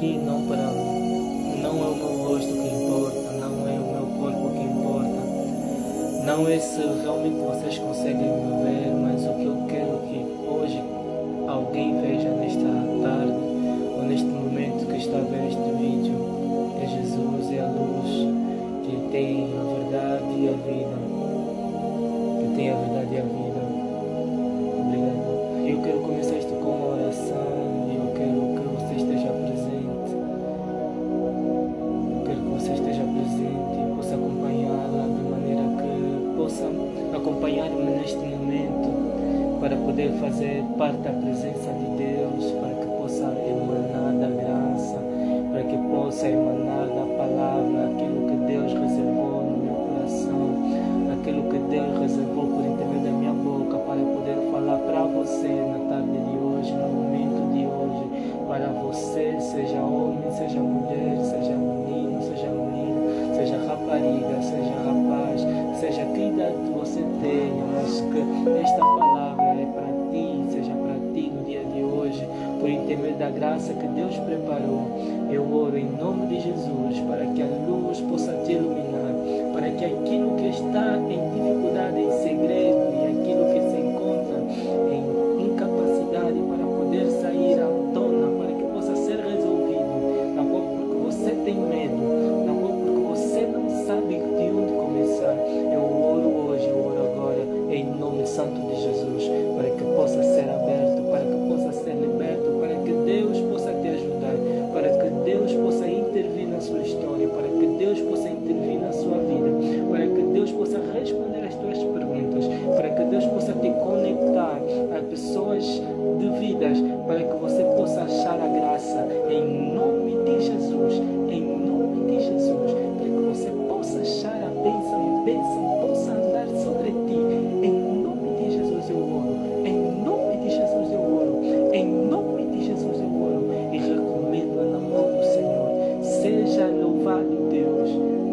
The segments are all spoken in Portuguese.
aqui não é o meu rosto que importa, não é o meu corpo que importa, não é se realmente vocês conseguem me ver, mas o que eu quero que hoje alguém veja nesta tarde ou neste momento que está a ver este vídeo é Jesus, é a luz que tem a verdade e a vida, que tem a verdade e a vida. Obrigado. Eu quero começar isto com uma oração e eu quero que você esteja presente. Eu quero que você esteja presente e possa acompanhá-la de maneira que possa acompanhar-me neste momento para poder fazer parte da presença de Deus, para que possa emanar da graça, para que possa emanar da palavra aquilo que Deus reservou no meu coração, aquilo que Deus reservou por intermédio da minha boca, para poder falar para você na tarde de hoje, no momento de hoje, para você, seja homem, seja mulher, seja menino, seja rapariga, seja rapaz, seja que idade você tenha, mas que esta palavra é para ti, seja para ti no dia de hoje, por intermédio da graça que Deus preparou. Eu oro em nome de Jesus para que a luz possa te iluminar, para que aquilo que está em dificuldade, em segredo, e aquilo que se encontra em incapacidade para poder sair à tona, para que possa ser resolvido, não porque você tem medo, não porque você não sabe de onde começar. Eu oro hoje, eu oro agora, em nome santo de Jesus, para que possa ser aberto, para que possa ser liberto, para que Deus possa te ajudar, para que Deus possa intervir na sua história, para que Deus possa intervir na sua vida, para que Deus possa responder às tuas perguntas, para que Deus possa te conectar a pessoas devidas, para que você possa achar a graça em nome de Jesus, em nome de Jesus, para que você possa achar a bênção e a bênção possa andar sobre ti, em nome de Jesus eu oro, em nome de Jesus eu oro, em nome de Jesus eu oro e recomendo na mão do Senhor. Seja louvado Deus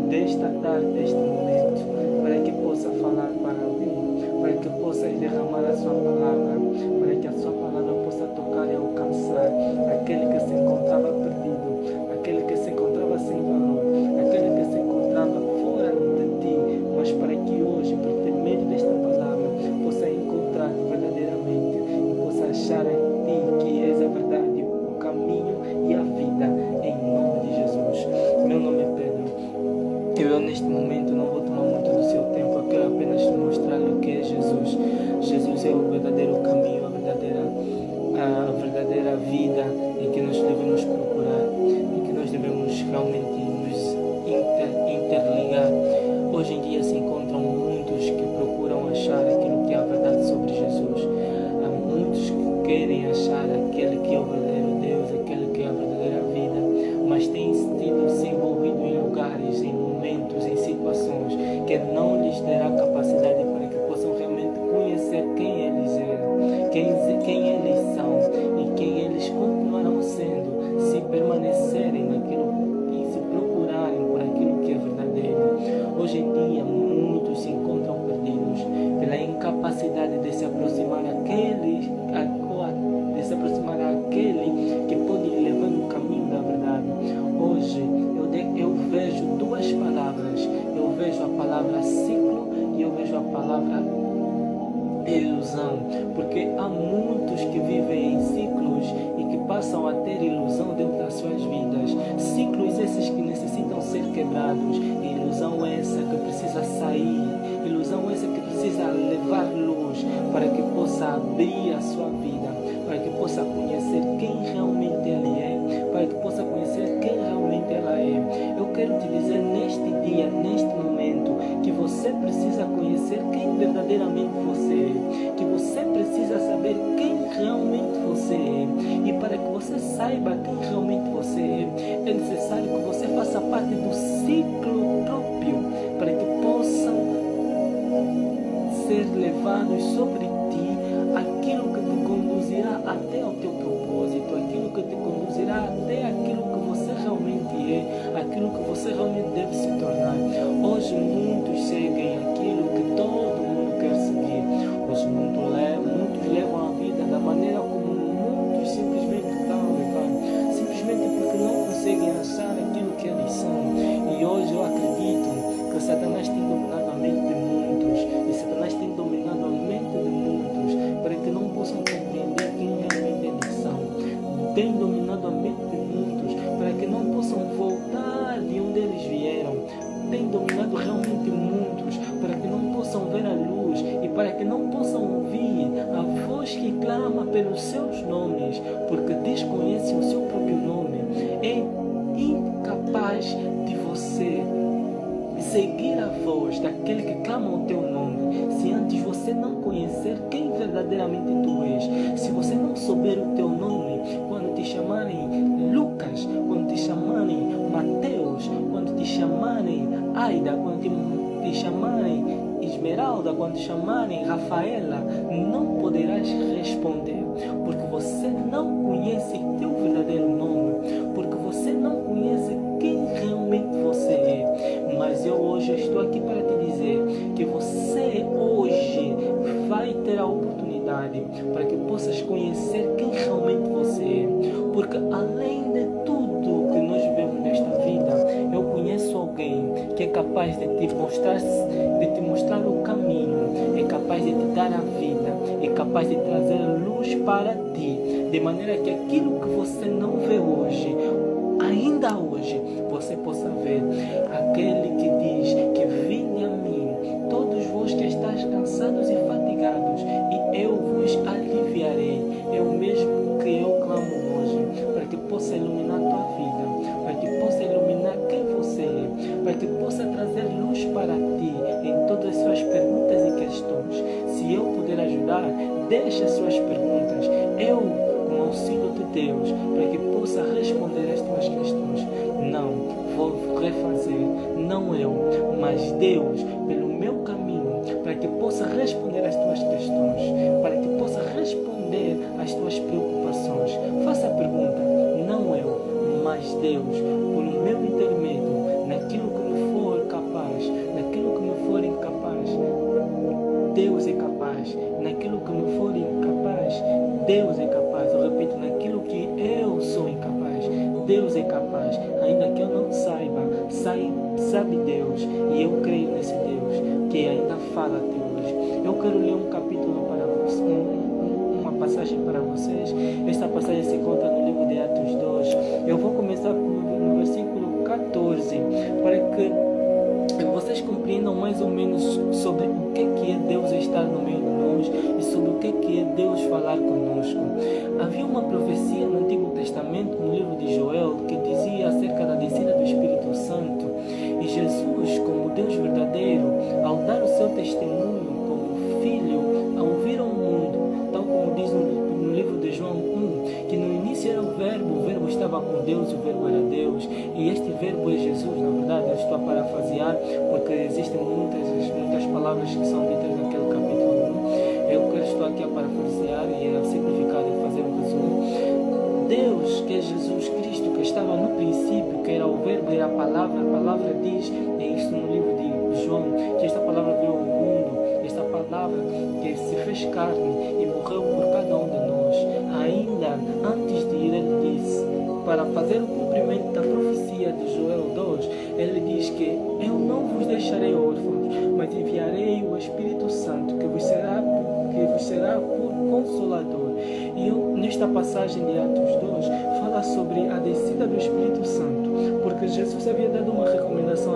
desta tarde, deste momento, para que possa falar para alguém, para que possa derramar a sua palavra, para que a sua palavra possa tocar e alcançar aquele que se encontrava perdido, aquele que se encontrava sem valor, aquele que se encontrava fora de ti, mas para que hoje, por intermédio desta palavra, possa encontrar verdadeiramente e possa achar em ti que és a verdade, o caminho e a vida, em nome de Jesus. Meu nome é Pedro. Eu neste momento não vou tomar muito do seu tempo, eu quero apenas mostrar o que é Jesus. Jesus é o verdadeiro caminho, a verdadeira vida em que nós devemos procurar, em que nós devemos realmente nos interligar. Hoje em dia se encontram muitos que procuram achar aquilo que é a verdade sobre Jesus. Há muitos que querem achar aquele que é o verdadeiro Deus, aquele que é a verdadeira vida, mas têm se envolvido em lugares, em momentos, em situações que não lhes dará capacidade para que possam realmente conhecer quem eles eram, quem eles são e quem eles continuarão sendo, se permanecerem naquilo e se procurarem por aquilo que é verdadeiro. Hoje em dia muitos se encontram perdidos pela incapacidade de se aproximar àquele que pode levar no caminho da verdade. Hoje eu vejo duas palavras, eu vejo a palavra ciclo e eu vejo a palavra ilusão, porque há muitos que vivem em ciclos e que passam a ter ilusão dentro das suas vidas, ciclos esses que necessitam ser quebrados, e ilusão essa que precisa sair, ilusão essa que precisa levar luz para que possa abrir a sua vida, para que possa conhecer quem realmente ele é, para que possa conhecer quem realmente ela é. Eu quero te dizer neste dia, neste momento, que você precisa conhecer quem verdadeiramente você é, que você precisa saber quem realmente você é, e para que você saiba quem realmente você é necessário que você faça parte do ciclo próprio, para que possam ser levados sobre ti aquilo que te conduzirá até ao teu propósito, aquilo que te conduzirá até aquilo que você realmente é, aquilo que você realmente deve se tornar. Hoje muitos seguem aquilo que todo mundo quer seguir. Hoje muitos levam a vida da maneira como muitos simplesmente estão a levar, simplesmente porque não a luz e para que não possam ouvir a voz que clama pelos seus nomes, porque desconhecem o seu próprio nome. É incapaz de você seguir a voz daquele que clama o teu nome, se antes você não conhecer quem verdadeiramente tu és. Se você não souber o teu nome, quando te chamarem Lucas, quando te chamarem Mateus, quando te chamarem Aida, quando te chamarem Esmeralda, quando te chamarem Rafaela, não poderás responder, porque você não conhece teu verdadeiro nome, porque você não conhece quem realmente você é. Mas eu hoje estou aqui para te dizer que você hoje vai ter a oportunidade para que possas conhecer quem realmente você é. Porque além de tudo que nós vivemos nesta vida, eu conheço alguém que é capaz de te mostrar o caminho, é capaz de te dar a vida, é capaz de trazer luz para ti, de maneira que aquilo que você não vê hoje, ainda hoje, você possa ver. Aquele que diz que vinde a mim, todos vós que estáis cansados e fatigados, e eu vos aliviarei. É o mesmo que eu clamo hoje, para que possa iluminar a tua vida, para que possa iluminar quem você é, para que possa trazer luz para ti em todas as suas perguntas e questões. Se eu puder ajudar, deixe as suas perguntas. Eu, com o auxílio de Deus, para que possa responder as tuas questões. Não vou refazer, não eu, mas Deus, pelo meu caminho, para que possa responder as tuas questões, para que possa responder às tuas preocupações. Faça a pergunta, não eu, mas Deus, por meu intermédio, naquilo que me for capaz, naquilo que me for incapaz, Deus é capaz. Naquilo que me for incapaz, Deus é capaz. Eu repito, naquilo que eu sou incapaz, Deus é capaz. Ainda que eu não saiba, sabe Deus. E eu creio nesse Deus que ainda fala até hoje. Eu quero ler um capítulo para vocês, uma passagem para vocês. Esta passagem se encontra no livro de Atos 2. Eu vou começar no versículo 14, para que vocês compreendam mais ou menos sobre o que é Deus estar no meio de nós e sobre o que é Deus falar conosco. Havia uma profecia no Antigo Testamento, no livro de Joel, que dizia acerca da descida do Espírito Santo. E Jesus, como Deus verdadeiro, ao dar o seu testemunho como Filho, ao vir ao mundo, tal como diz no livro de João 1, que no início era o Verbo estava com Deus, o Verbo era Deus, e este Verbo é Jesus. Na verdade, eu estou a parafasear, porque existem muitas palavras que são ditas naquele capítulo 1. Eu estou aqui a parafasear e a simplificar e fazer um resumo. Deus, que é Jesus Cristo, que estava no princípio, que era o Verbo, era a palavra diz, é isso no livro de João, que esta palavra veio ao mundo, esta palavra que se fez carne e morreu por cada um de nós. Ainda antes de ir, ele disse, para fazer o cumprimento da profecia de Joel 2, ele diz que eu não vos deixarei órfãos, mas enviarei o Espírito Santo, que vos será por consolador. E nesta passagem de Atos 2, fala sobre a descida do Espírito Santo, porque Jesus havia dado uma recomendação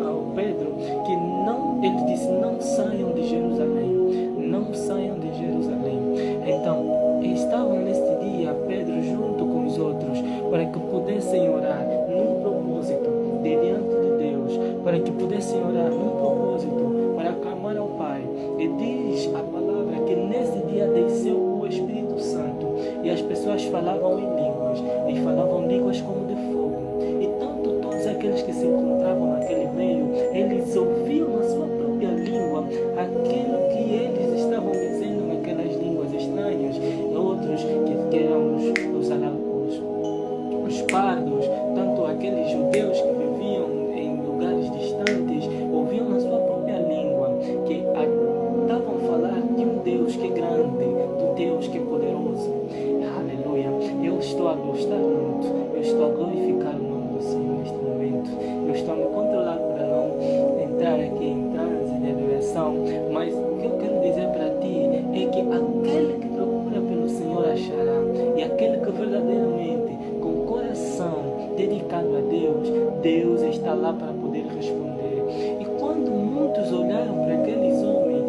ao Pedro, que não, ele disse, não saiam de Jerusalém, não saiam de Jerusalém. Então, estavam neste dia Pedro junto com os outros, para que pudessem orar num propósito diante de Deus, para que pudessem orar num propósito para clamar ao Pai. E diz a palavra que nesse dia desceu o Espírito Santo e as pessoas falavam em línguas, e falavam línguas como de fogo. E tanto todos aqueles que se encontravam naquele meio, eles ouviam na sua própria língua aquilo que eles estavam dizendo naquelas línguas estranhas. Outros que eram os pardos, tanto aqueles judeus que viviam em lugares distantes, ouviam na sua própria língua, que estavam a falar de um Deus que é grande, do Deus que é poderoso. Aleluia! Eu estou a gostar muito, eu estou a glorificar o nome do Senhor neste momento. Eu estou a me controlar para não entrar aqui em transe de adoração, mas o que eu quero dizer para ti é que aquele que procura pelo Senhor achará, e aquele que verdadeiramente, com o coração dedicado a Deus, Deus está lá para poder responder. E quando muitos olharam para aqueles homens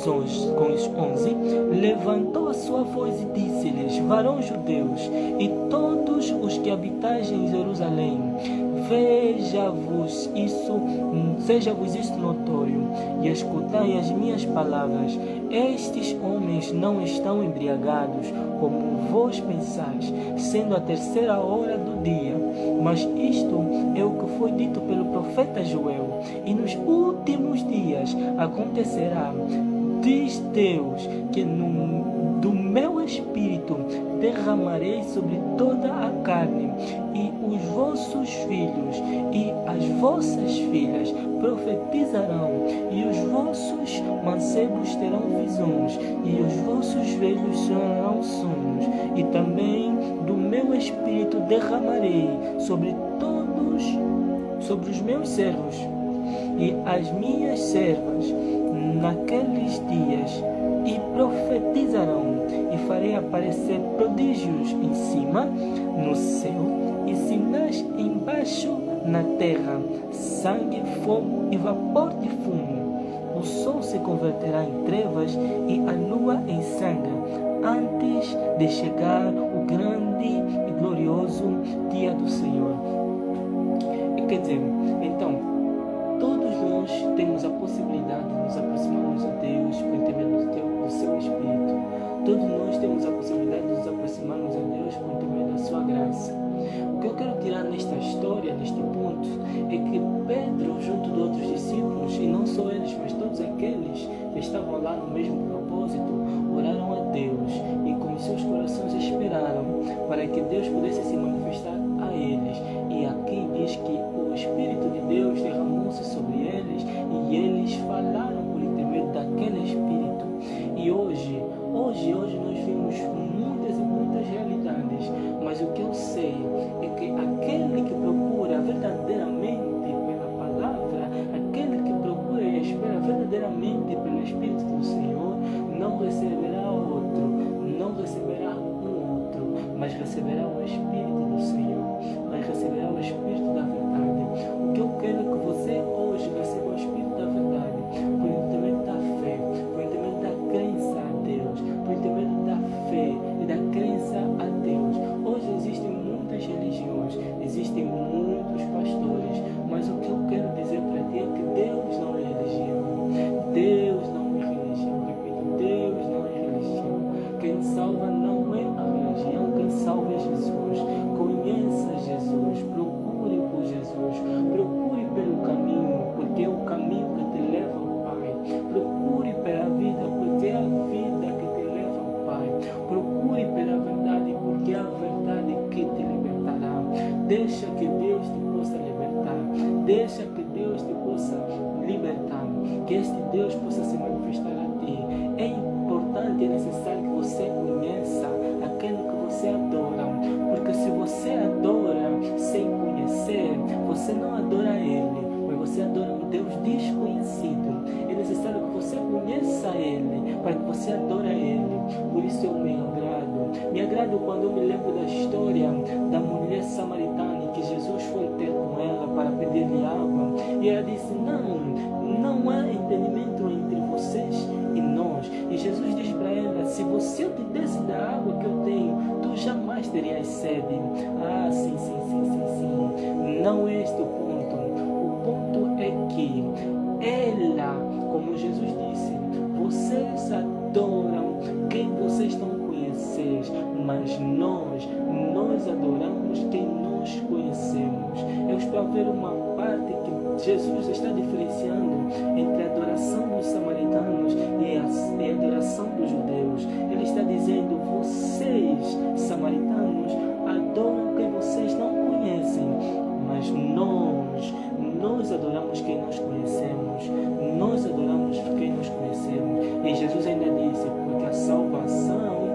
com os 11, levantou a sua voz e disse-lhes: varões judeus e todos os que habitais em Jerusalém, seja-vos isso notório, e escutai as minhas palavras. Estes homens não estão embriagados, como vós pensais, sendo a 3ª hora do dia. Mas isto é o que foi dito pelo profeta Joel. E nos últimos dias acontecerá, diz Deus, que do meu Espírito derramarei sobre toda a carne, e os vossos filhos e as vossas filhas profetizarão, e os vossos mancebos terão visões, e os vossos velhos sonharão sonhos, e também do meu Espírito derramarei sobre os meus servos e as minhas servas naqueles dias, e profetizarão, e farei aparecer prodígios em cima, no céu, e sinais embaixo na terra, sangue, fogo e vapor de fumo. O sol se converterá em trevas e a lua em sangue, antes de chegar o grande e glorioso dia do Senhor. Quer dizer, então, todos nós temos a possibilidade de nos aproximarmos a Deus por intermédio do seu Espírito. Todos nós temos a possibilidade de nos aproximarmos a Deus por intermédio da sua graça. O que eu quero tirar nesta história, neste ponto, é que Pedro, junto de outros discípulos, e não só eles, mas todos aqueles que estavam lá no mesmo propósito, oraram a Deus e com os seus corações esperaram para que Deus pudesse se manifestar a eles. E aqui diz que o Espírito de Deus derramou-se sobre eles e eles falaram por intermédio daquele Espírito. E hoje nós vimos muitas e muitas realidades, mas o que eu sei é que aquele que procura verdadeiramente pela palavra, aquele que procura e espera verdadeiramente pelo Espírito do Senhor, não receberá outro, não receberá um outro, mas receberá o Espírito do Senhor, mas receberá o Espírito da verdade. O que eu quero é que você hoje receba o Espírito da verdade, por intermédio da fé, por intermédio da crença a Deus, por intermédio da fé e da crença a Deus. Hoje existem muitas religiões, existem muitos pastores, mas o que eu quero dizer para ti é que Deus não é religião. Deus não é religião, repito, Deus não é religião. Quem salva não é a religião, quem salva é Jesus. Conheça Jesus, procure por Jesus, procure pelo caminho, porque é o caminho que te leva ao Pai. Procure pela vida, porque é a vida que te leva ao Pai. Procure pela verdade, porque é a verdade que te libertará. Deixa que Deus te possa libertar. Deixa que Deus te possa libertar. Que este Deus possa se manifestar a ti. É importante, é necessário que você conheça aquele que você adora. Porque se você adora sem conhecer, você não adora Ele, mas você adora um Deus desconhecido. É necessário que você conheça Ele, para que você adore Ele. Por isso eu me agrado. Me agrado quando eu me lembro da história da mulher samaritana, que Jesus foi ter com ela para pedir-lhe água. E ela disse, não há entendimento entre vocês e nós. E Jesus diz para ela, se eu te desse da água que eu tenho, tu jamais terias sede. Ah, sim. Não é este o ponto. O ponto é que ela, como Jesus disse, vocês adoram quem vocês não conhecem, mas nós adoramos quem nós conhecemos. Eu estou a ver uma parte que Jesus está diferenciando entre a adoração dos samaritanos e a adoração dos judeus. Ele está dizendo, vocês, samaritanos, adoram quem vocês não conhecem, mas nós adoramos quem nós conhecemos. Nós adoramos quem nós conhecemos. E Jesus ainda disse, porque a salvação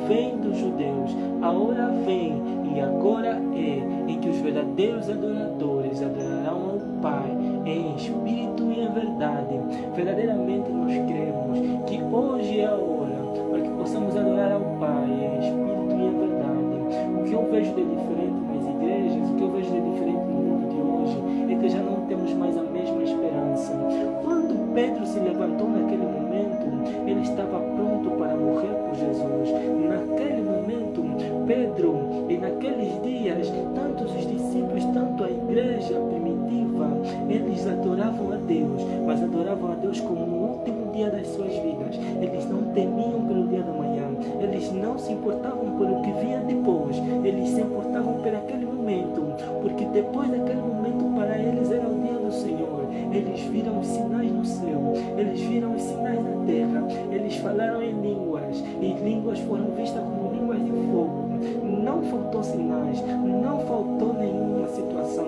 vem dos judeus. A hora vem e agora é em que os verdadeiros adoradores adorarão ao Pai em espírito e em verdade. Verdadeiramente nós cremos que hoje é a hora para que possamos adorar ao Pai em espírito e em verdade. O que eu vejo de diferente nas igrejas, o que eu vejo de diferente no mundo de hoje, é que já não temos mais a mesma esperança. Quando Pedro se levantou naquele momento, estava pronto para morrer por Jesus. Naquele momento, Pedro, e naqueles dias, tanto os discípulos, tanto a igreja primitiva, eles adoravam a Deus, mas adoravam a Deus como o último dia das suas vidas. Eles não temiam pelo dia da manhã, eles não se importavam pelo que vinha depois, eles se importavam por aquele momento, porque depois daquele momento para eles era o dia do Senhor. Eles viram os sinais no céu, eles viram os sinais na terra, eles falaram em línguas, e línguas foram vistas como línguas de fogo. Não faltou sinais, não faltou nenhuma situação,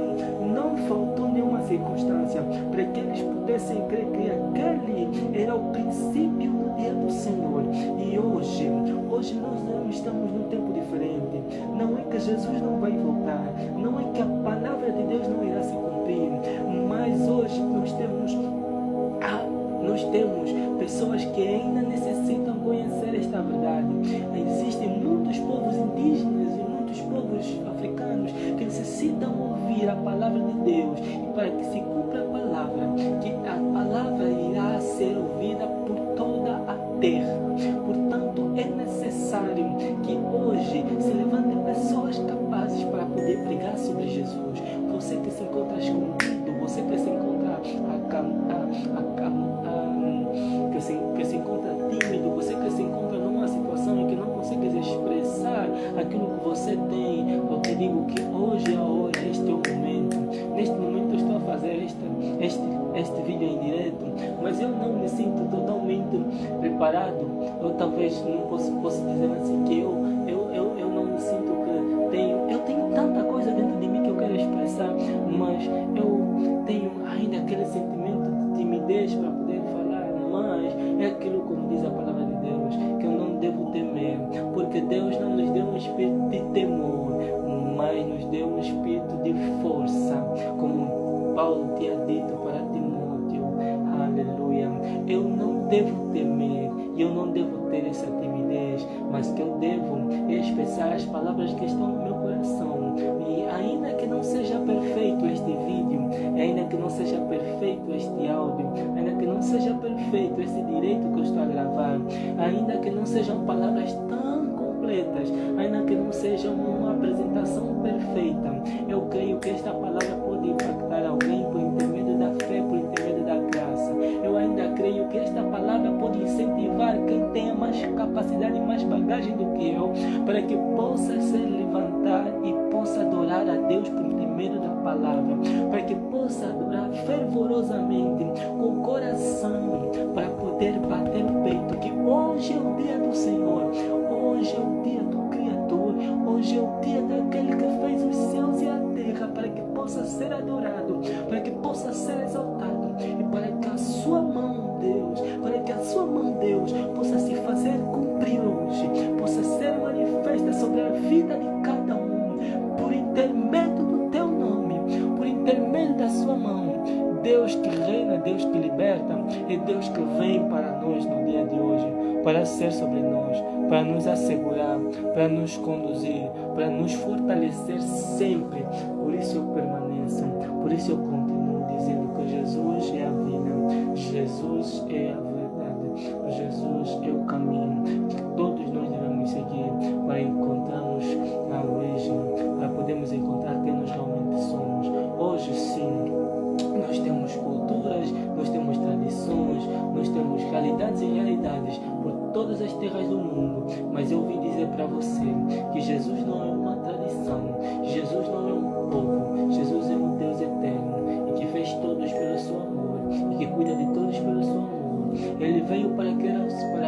não faltou nenhuma circunstância para que eles pudessem crer que aquele era o princípio do dia do Senhor. E hoje nós não estamos num tempo diferente. Não é que Jesus não vai voltar, não é que a palavra de Deus não irá se cumprir, mas hoje nós temos pessoas que ainda necessitam conhecer esta verdade. Existem muitos povos indígenas e muitos povos africanos que necessitam ouvir a palavra de Deus, e para que se cumpra a palavra, que a palavra irá ser ouvida por toda a terra. Portanto, é necessário que hoje se levantem pessoas capazes para poder pregar sobre Jesus. Você que se encontra escondido, você que se encontra que se encontra tímido, você que se encontra numa situação em que não consegue expressar aquilo que você tem, eu te digo que hoje é a hora, este é o momento. Neste momento eu estou a fazer este vídeo em direto, mas eu não me sinto totalmente preparado. Eu talvez não posso dizer assim que eu não me sinto que eu tenho tanta coisa dentro de mim que eu quero expressar, mas eu tenho ainda aquele sentimento de timidez para poder falar. Mas é aquilo, como diz a palavra de Deus, que eu não devo temer, porque Deus não nos deu um espírito de temor, mas nos deu um espírito de força, como Paulo tinha dito para Timóteo. Aleluia. Eu não devo temer, e eu não devo ter essa timidez, mas que eu devo expressar as palavras que estão no meu coração. E ainda que não seja perfeito este vídeo, ainda que não seja perfeito este áudio, ainda que não seja perfeito este direito que eu estou a gravar, ainda que não sejam palavras tão completas, ainda que não seja uma apresentação perfeita, eu creio que esta palavra pode impactar alguém por intermédio da fé, por intermédio da graça. Eu ainda creio que esta palavra pode incentivar quem tenha mais capacidade, mais bagagem do que eu, para que possa se levantar e possa adorar a Deus por intermédio da palavra, para que possa adorar fervorosamente, com o coração, para poder bater o peito, que hoje é o dia do Senhor, hoje é o dia do Criador, hoje é o dia daquele que fez os céus e a terra, para que possa ser adorado, para que possa ser exaltado, e para que a sua mão, Deus, para que a sua mão, Deus, possa se fazer cumprir hoje, possa ser manifesta sobre a vida de cada um, por intermédio do teu nome, por intermédio da sua mão. Deus que reina, Deus que liberta, é Deus que vem para nós no dia de hoje, para ser sobre nós, para nos assegurar, para nos conduzir, para nos fortalecer sempre. Por isso eu permaneço, por isso eu continuo dizendo que Jesus é a vida, Jesus é a verdade, Jesus é o caminho que todos nós devemos seguir para encontrarmos a origem, para podermos encontrar quem nós realmente somos. Hoje sim, nós temos culturas, nós temos tradições, nós temos realidades e realidades por todas as terras do mundo, mas eu vim dizer para você que Jesus não é uma tradição, Jesus não é um povo, Jesus é um Deus eterno e que fez todos pelo seu amor e que cuida de todos pelo seu amor. Ele veio para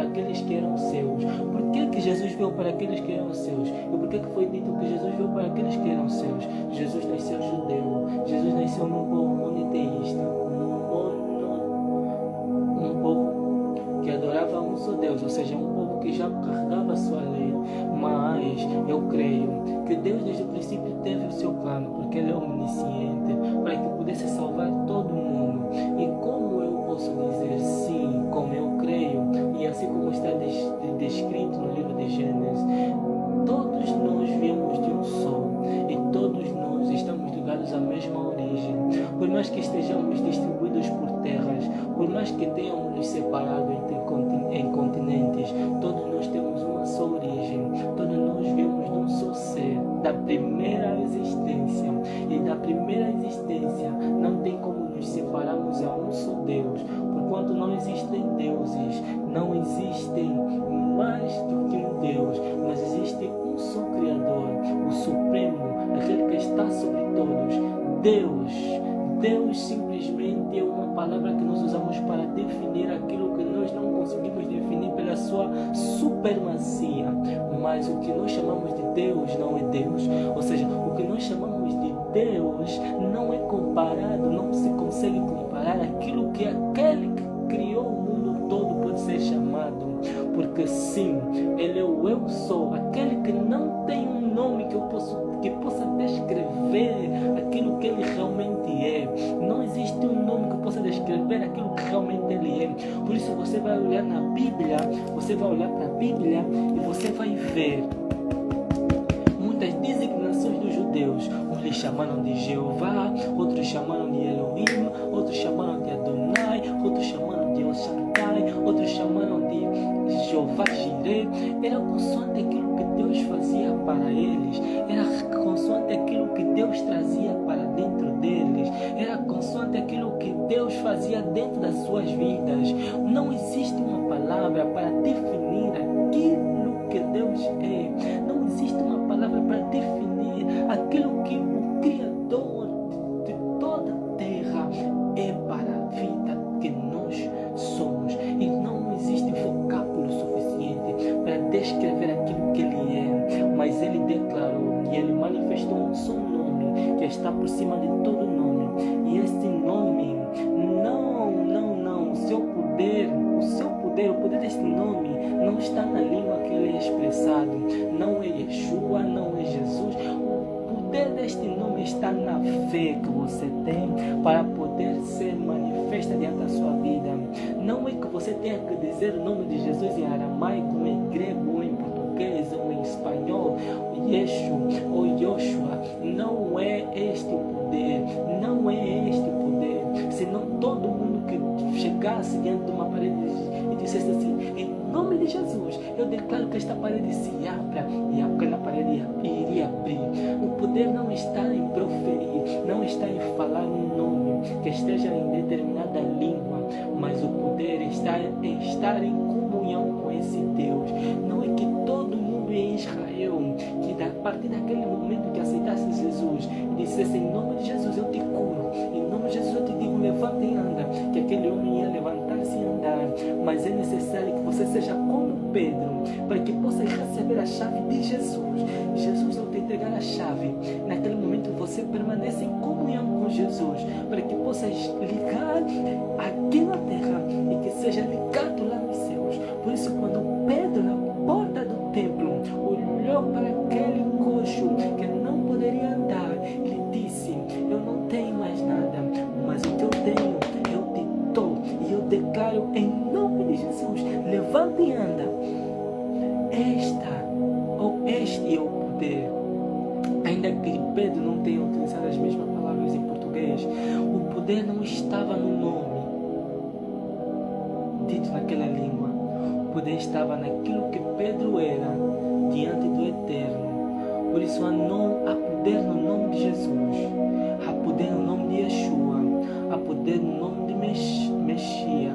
aqueles que eram seus. Por que Jesus veio para aqueles que eram seus? E por que foi dito que Jesus veio para aqueles que eram seus? Jesus nasceu judeu, Jesus nasceu num povo monoteísta, um povo que adorava um só Deus, ou seja, um povo que já carregava a sua lei. Mas eu creio que Deus desde o princípio teve o seu plano, porque Ele é omnisciente, para que pudesse salvar todo mundo. E como eu posso dizer sim, como eu creio, e assim como está descrito no livro de Gênesis, todos nós viemos de um só, e todos nós estamos ligados à mesma origem. Por mais que estejamos distribuídos por terras, por mais que tenhamos nos separado entre continentes, em continentes. Todos nós temos uma só origem. Todos nós viemos de um só ser, da primeira existência. E da primeira existência não tem como nos separarmos a um só Deus. Porquanto não existem deuses, não existem mais do que um Deus, mas existe um só Criador, o Supremo, aquele que está sobre todos. Deus. Deus simplesmente é uma palavra que nós usamos para definir aquilo que nós não conseguimos definir pela sua supremacia. Mas o que nós chamamos de Deus não é Deus. Ou seja, o que nós chamamos de Deus não é comparado, não se consegue comparar aquilo que aquele que criou o mundo todo pode ser chamado. Porque sim, Ele é o Eu Sou, aquele que não tem um nome que possa descrever aquilo que Ele realmente é. Não existe um nome que possa descrever aquilo que realmente Ele é. Por isso você vai olhar na Bíblia, você vai olhar para a Bíblia e você vai ver muitas designações dos judeus. Uns lhe chamaram de Jeová, outros chamaram de Elohim, outros chamaram de Adonai, outros chamaram de El Shaddai, outros chamaram de Jeová Jireh. Era consoante aquilo que Deus fazia para eles, era consoante aquilo que Deus trazia para dentro deles, era consoante aquilo que Deus fazia dentro das suas vidas. Não existe uma palavra para definir aquilo que Deus é. Não existe uma palavra para definir aquilo que o Criador de toda a terra é para a vida que nós somos. E não existe vocábulo suficiente para descrever aquilo que Ele é. Mas Ele declarou e Ele manifestou um só nome que está por cima de todo nome. E esse nome, o poder desse nome não está na língua que ele é expressado. Não é Yeshua, não é Jesus. O poder deste nome está na fé que você tem para poder ser manifesta diante da sua vida. Não é que você tenha que dizer o nome de Jesus em aramaico, em grego, ou em português, ou em espanhol, Yeshua ou Yoshua. Não é este o poder. Não é este o poder. Senão todo mundo que chegasse diante de uma parede e dissesse assim: em nome de Jesus, eu declaro que esta parede se abra, e aquela parede iria abrir. O poder não está em proferir, não está em falar um nome que esteja em determinada língua, mas o poder está em estar em comunhão com esse Deus. Não é que todo mundo em Israel, que a partir daquele momento que aceitasse Jesus e dissesse: em nome de Jesus eu te curo, em nome de Jesus eu te digo levanta e anda, que aquele homem ia levantar-se e andar. Mas é necessário que você seja como Pedro, para que possa receber a chave de Jesus. Jesus, ao te entregar a chave, naquele momento você permanece em comunhão com Jesus, para que possas ligar aqui na terra e que seja ligado lá nos céus. Por isso, quando Pedro, na porta do templo, olhou para aquele coxo que não poderia andar, ele disse: eu não tenho mais nada, mas o que eu tenho eu te dou, e eu declaro em nome de Jesus, levanta e anda. Este é o poder. Ainda que Pedro não tenha utilizado as mesmas palavras em português, o poder não estava no nome dito naquela língua. O poder estava naquilo que Pedro era diante do Eterno. Por isso há poder no nome de Jesus, há poder no nome de Yeshua, há poder no nome de Messias,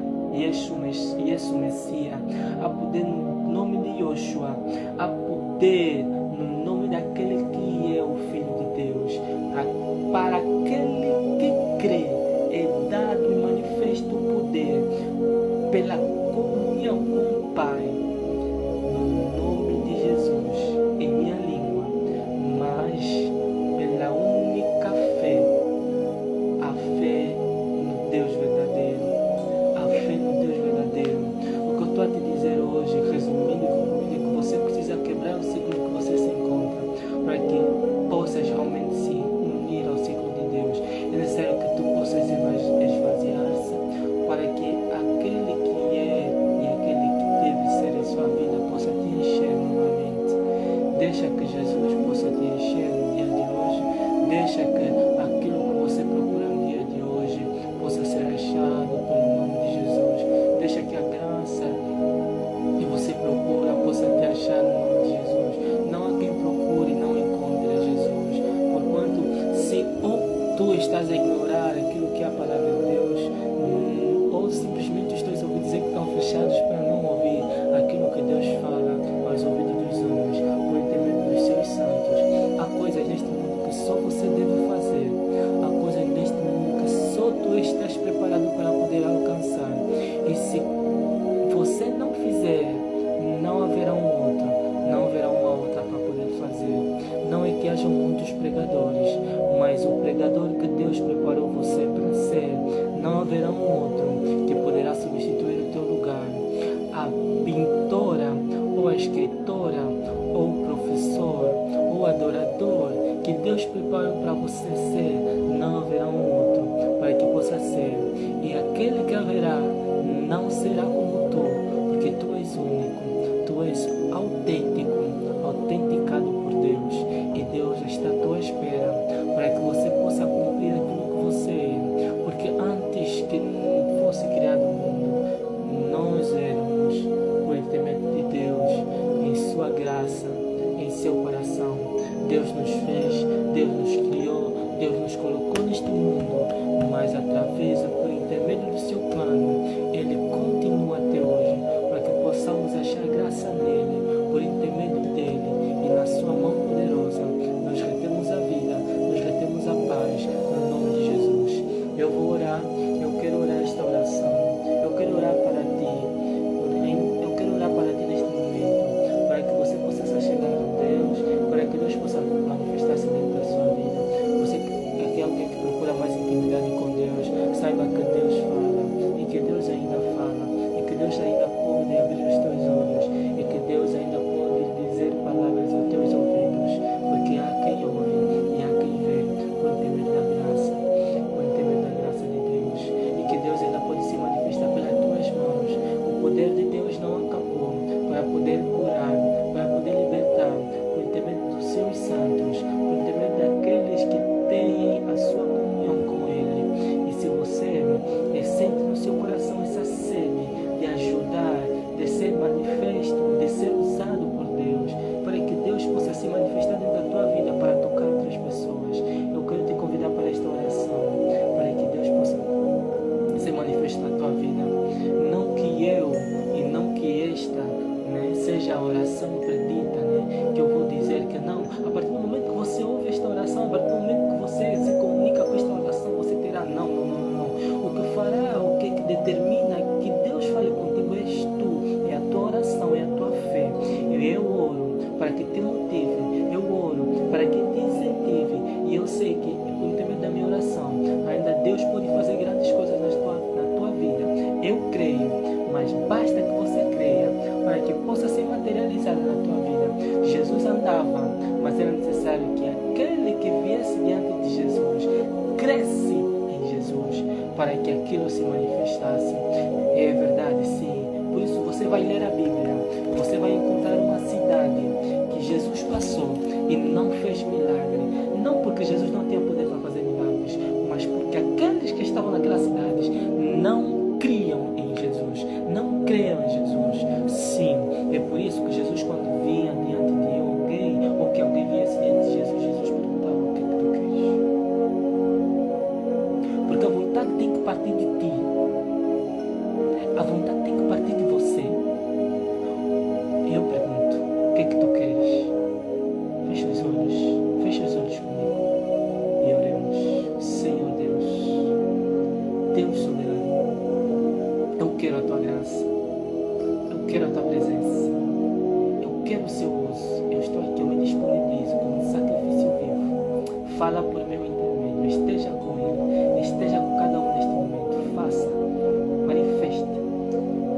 Messias, há poder no nome de Yoshua, há poder no nome daquele que é o Filho de Deus. Para aquele que crê é dado e manifesto o poder pela comunhão com o Pai, no nome de Jesus, em minha língua, mas pela única fé, a fé no Deus verdadeiro, a fé no Deus verdadeiro. O que eu estou a te dizer hoje, resumindo e concluindo, é que você precisa quebrar o ciclo que você se encontra, para que possas realmente se unir ao ciclo de Deus. É necessário que tu possas esvaziar-se, para que aquele que é e aquele que deve ser em sua vida possa te encher novamente. Deixa que Jesus possa te encher no dia de hoje. Deixa que aquilo que você procura no dia de hoje possa ser achado pelo nome de Jesus. Deixa que a graça estás a ignorar aquilo que é a palavra de Deus, ou simplesmente os teus ouvidos estão fechados para não ouvir aquilo que Deus fala aos ouvidos dos homens, por intermédio dos seus santos. Há coisas neste mundo que só você deve fazer, há coisas neste mundo que só tu estás preparado para poder alcançar, e se você não fizer, não haverá não haverá uma outra para poder fazer. Não é que hajam muitos pregadores, mas o pregador que Deus preparou você para ser, não haverá outro que poderá substituir o teu lugar. A pintora, ou a escritora, ou o professor, ou o adorador que Deus preparou para você ser, não haverá outro para que possa ser. E aquele que haverá não será como tu, porque tu és único, tu és autêntico, autenticado por Deus, e Deus está à tua espera para que você possa cumprir aquilo que você é, porque antes que fosse criado o mundo, nós éramos, por intermédio de Deus, em sua graça, em seu coração. Deus nos fez, Deus nos criou, Deus nos colocou neste mundo, mas através, por intermédio do seu plano, Ele continua até hoje, para que possamos achar graça nele, por intermédio dele, e na sua mão poderosa, nós retemos a vida, nós retemos a paz, no nome de Jesus. Eu vou orar, eu quero orar esta oração, eu quero orar para ti, eu quero orar para ti neste momento, para que você possa se chegar a Deus, para que Deus possa manifestar-se dentro da sua vida. Você que é alguém que procura mais intimidade com Deus, saiba que Deus fala, e que Deus ainda fala, e que Deus ainda pode abrir os teus olhos, e que Deus ainda pode dizer palavras aos teus ouvidos, porque há quem ouve e há quem vê, por intermédio da graça, por intermédio da graça de Deus, e que Deus ainda pode se manifestar pelas tuas mãos. O poder de Deus não acabou, para poder curar, para poder libertar, por intermédio dos seus santos, por intermédio daqueles que têm a sua comunhão com Ele. E se você sente no seu coração essa sede de ajudar, de ser manifesto, de ser usado por Deus, para que Deus possa se manifestar dentro da tua vida para tocar outras pessoas, eu quero te convidar para esta oração, para que Deus possa se manifestar na tua vida. Não que eu e não que esta seja a oração predita, que eu vou dizer que não. A partir do momento que você ouve esta oração, a partir do momento que você se comunica com esta oração, você terá não. O que fará, o que determina que Deus fale contigo és tu, é a tua oração, é a tua fé. Eu oro para que te motive, eu oro para que te incentive, e eu sei que por intermédio da minha oração ainda Deus pode fazer grandes coisas na tua vida. Eu creio, mas basta que você creia para que possa ser materializado na tua vida. Jesus andava, mas era necessário que aquele que viesse diante de Jesus cresce em Jesus, para que aquilo se manifestasse. É verdade, sim. Por isso você vai ler a Bíblia, você vai encontrar uma cidade que Jesus passou e não fez milagre. Não porque Jesus não tinha poder para fazer milagres, mas porque aqueles que estavam naquelas cidades não criam em Jesus, não creram em Jesus. Sim, é por isso que Jesus, quando vinha diante de alguém, ou que alguém viesse diante de Jesus, Jesus perguntava: o que é que tu queres? Porque a vontade tem que partir de ti, a vontade tem que partir de você. Eu pergunto: o que é que tu queres? Fecha os olhos comigo e oremos. Senhor Deus, Deus soberano, eu quero a tua graça, eu quero a tua presença, eu quero o seu uso. Eu estou aqui, eu me disponibilizo como um sacrifício vivo. Fala por meu intermédio, esteja com ele, esteja com cada um neste momento. Faça, manifesta,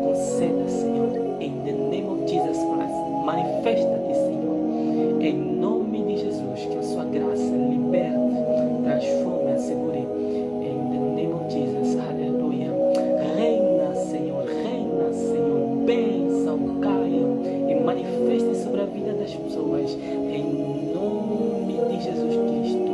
conceda, Senhor, in the name of Jesus Christ. Manifesta-te, Senhor, em nome de Jesus, que a sua graça liberte, transforme, assegure. In the name of Jesus, aleluia. Reina, Senhor, bênção caiam e manifestem sobre a vida das pessoas, em nome de Jesus Cristo.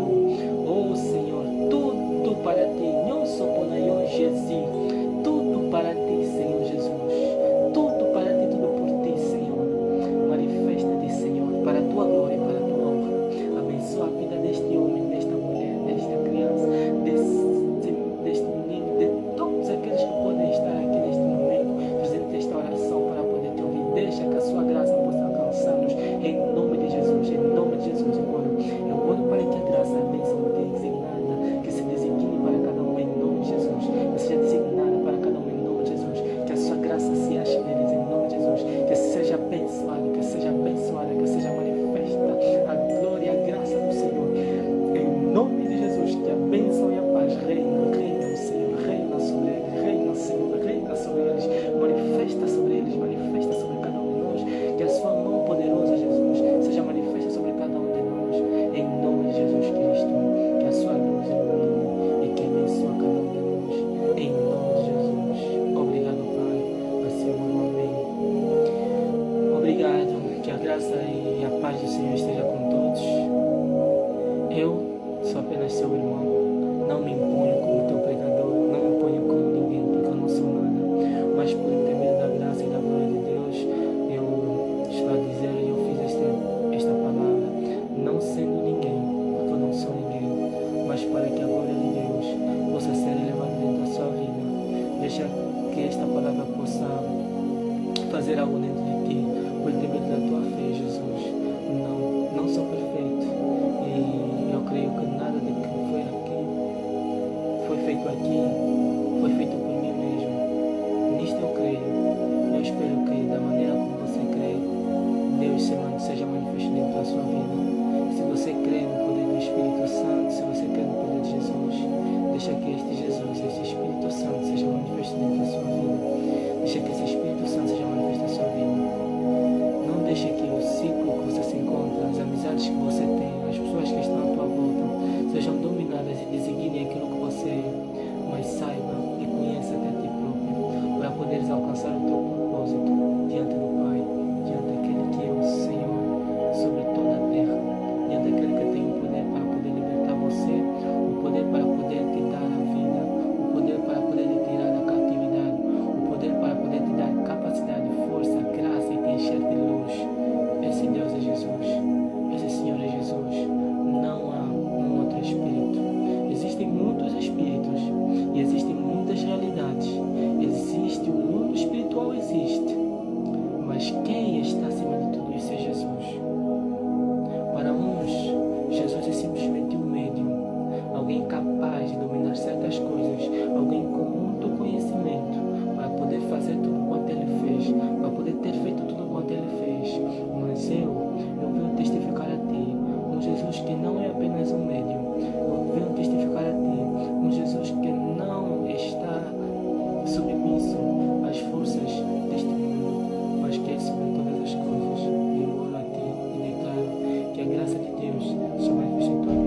aqui